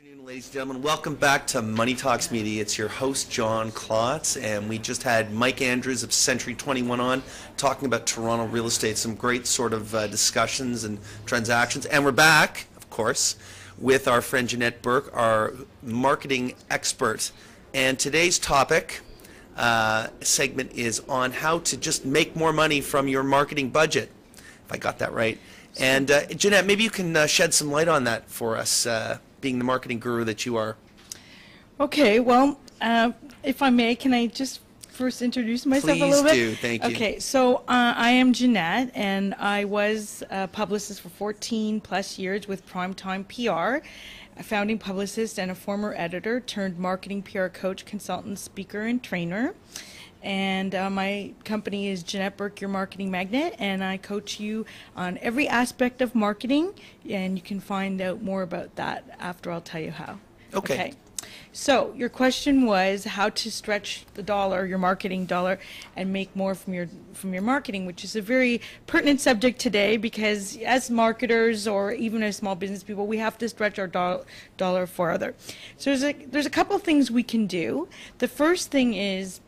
Afternoon, ladies and gentlemen. Welcome back to Money Talks Media. It's your host, John Klotz, and we just had Mike Andrews of Century 21 on talking about Toronto real estate, some great sort of discussions and transactions. And we're back, of course, with our friend Jeanette Burke, our marketing expert. And today's topic segment is on how to just make more money from your marketing budget, if I got that right. And Jeanette, maybe you can shed some light on that for us, being the marketing guru that you are. Okay, well, if I may, can I just first introduce myself a little bit? Please do, thank you. Okay, so I am Jeanette, and I was a publicist for 14 plus years with Primetime PR, a founding publicist and a former editor turned marketing PR coach, consultant, speaker, and trainer. And my company is Jeanette Burke, your marketing magnet, and I coach you on every aspect of marketing, and you can find out more about that after I'll tell you how. Okay. So your question was how to stretch the dollar, your marketing dollar, and make more from your marketing, which is a very pertinent subject today because as marketers or even as small business people, we have to stretch our dollar farther. So there's a couple of things we can do. The first thing is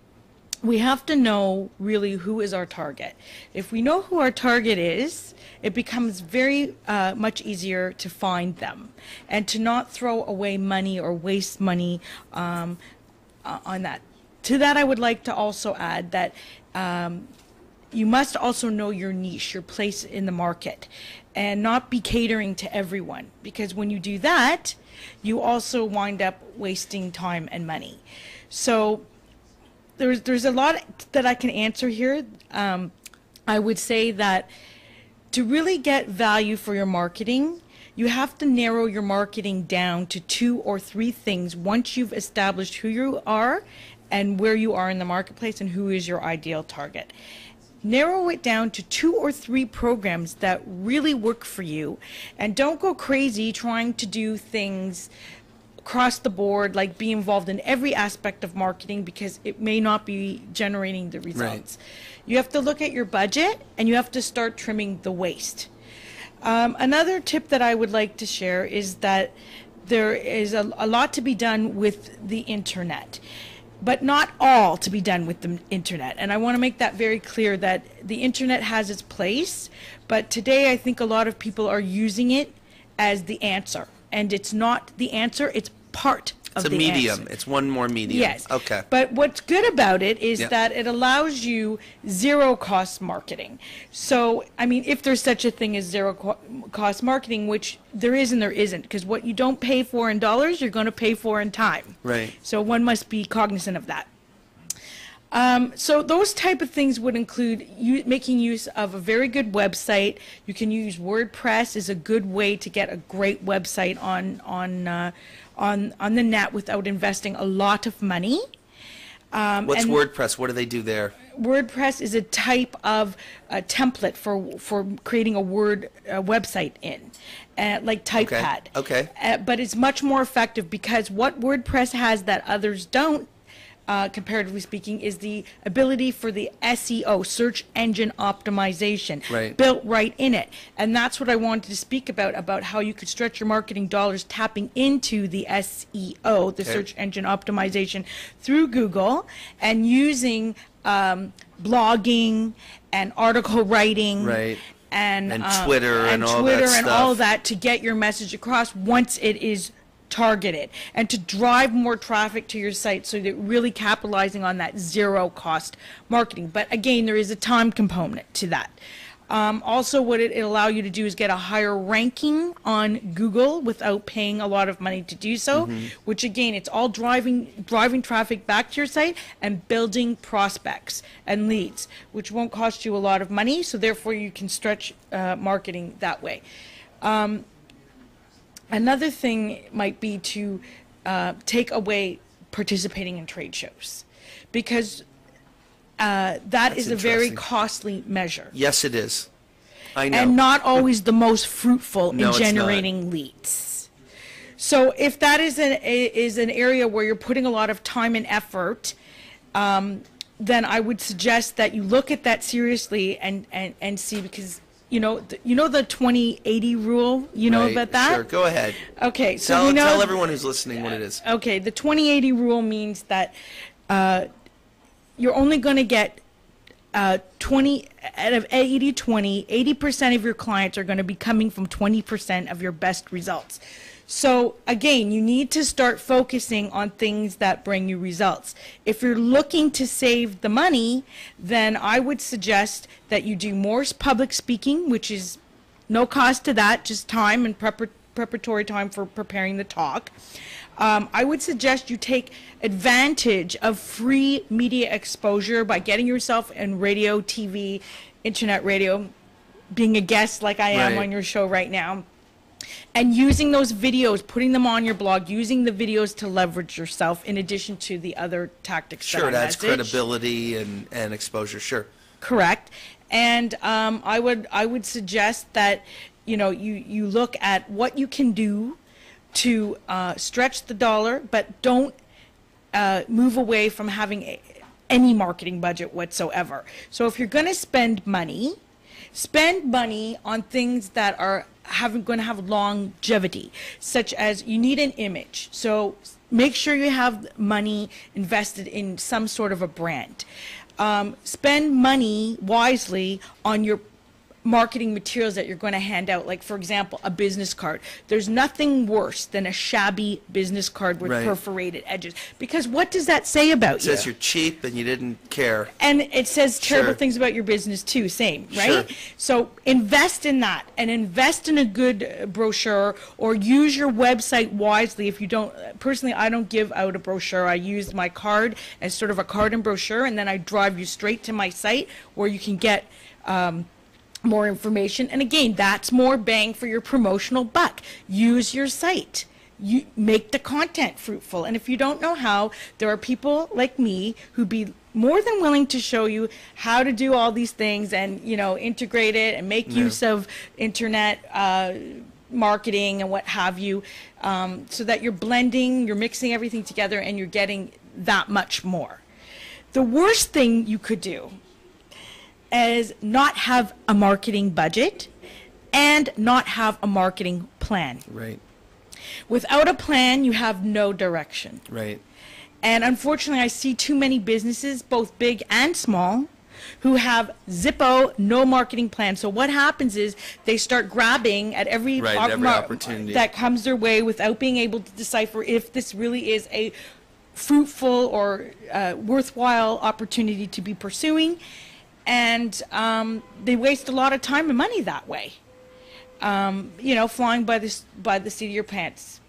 we have to know really who is our target. If we know who our target is, it becomes very much easier to find them and to not throw away money or waste money on that. To that, I would like to also add that you must also know your niche, your place in the market, and not be catering to everyone, because when you do that, you also wind up wasting time and money. So there's a lot that I can answer here. I would say that to really get value for your marketing, you have to narrow your marketing down to 2 or 3 things once you've established who you are and where you are in the marketplace and who is your ideal target. Narrow it down to 2 or 3 programs that really work for you, and don't go crazy trying to do things across the board, like be involved in every aspect of marketing, because it may not be generating the results. Right. You have to look at your budget and you have to start trimming the waste. Another tip that I would like to share is that there is a lot to be done with the internet, but not all to be done with the internet. And I want to make that very clear that the internet has its place, but today I think a lot of people are using it as the answer. And it's not the answer, it's part of the answer. It's a medium. It's one more medium. Yes. Okay. But what's good about it is that it allows you zero-cost marketing. So, I mean, if there's such a thing as zero-cost marketing, which there is and there isn't, because what you don't pay for in dollars, you're going to pay for in time. Right. So one must be cognizant of that. So those type of things would include making use of a very good website. You can use WordPress is a good way to get a great website on the net without investing a lot of money. What's WordPress? What do they do there? WordPress is a type of template for creating a website in, like TypePad. Okay. But it's much more effective because what WordPress has that others don't, comparatively speaking, is the ability for the SEO, search engine optimization, built right in it. And that's what I wanted to speak about how you could stretch your marketing dollars tapping into the SEO, the search engine optimization, through Google, and using blogging and article writing. And Twitter and all that stuff. And all that to get your message across once it is targeted, and to drive more traffic to your site so that really capitalizing on that zero-cost marketing. But again, there is a time component to that. Also, what it allow you to do is get a higher ranking on Google without paying a lot of money to do so, which again, it's all driving traffic back to your site and building prospects and leads, which won't cost you a lot of money, so therefore you can stretch marketing that way. Another thing might be to take away participating in trade shows, because that is a very costly measure. Yes, it is. I know. And not always the most fruitful in generating leads. So if that is an area where you're putting a lot of time and effort, then I would suggest that you look at that seriously and see, because you know the 20-80 rule. You know Right, about that? Sure, go ahead. Okay, so Tell everyone who's listening what it is. Okay, the 20-80 rule means that you're only going to get 20 out of 80-20, 80% of your clients are going to be coming from 20% of your best results. So again, you need to start focusing on things that bring you results. If you're looking to save the money, then I would suggest that you do more public speaking, which is no cost to that, just time and preparatory time for preparing the talk. I would suggest you take advantage of free media exposure by getting yourself in radio, TV, internet radio, being a guest like I am on your show right now, and using those videos, putting them on your blog, using the videos to leverage yourself in addition to the other tactics. Sure, it adds credibility and exposure. Sure. Correct. And I would suggest that you look at what you can do to stretch the dollar, but don't move away from having any marketing budget whatsoever. So if you're going to spend money on things that are going to have longevity, such as you need an image. So make sure you have money invested in some sort of a brand. Spend money wisely on your marketing materials that you're going to hand out, like for example a business card. There's nothing worse than a shabby business card with perforated edges, because what does that say about you? It says you're cheap and you didn't care, and it says terrible things about your business too, right? So invest in that, and invest in a good brochure, or use your website wisely. If you don't, personally I don't give out a brochure. I use my card as sort of a card and brochure, and then I drive you straight to my site where you can get more information. And again, that's more bang for your promotional buck. Use your site. You make the content fruitful. And if you don't know how, there are people like me who'd be more than willing to show you how to do all these things and integrate it and make use of internet marketing and what have you, so that you're blending, you're mixing everything together, and you're getting that much more. The worst thing you could do is not have a marketing budget and not have a marketing plan. Right. Without a plan, you have no direction. Right. And unfortunately, I see too many businesses, both big and small, who have Zippo, no marketing plan. So what happens is they start grabbing at every opportunity that comes their way without being able to decipher if this really is a fruitful or worthwhile opportunity to be pursuing. And they waste a lot of time and money that way. Flying by the seat of your pants.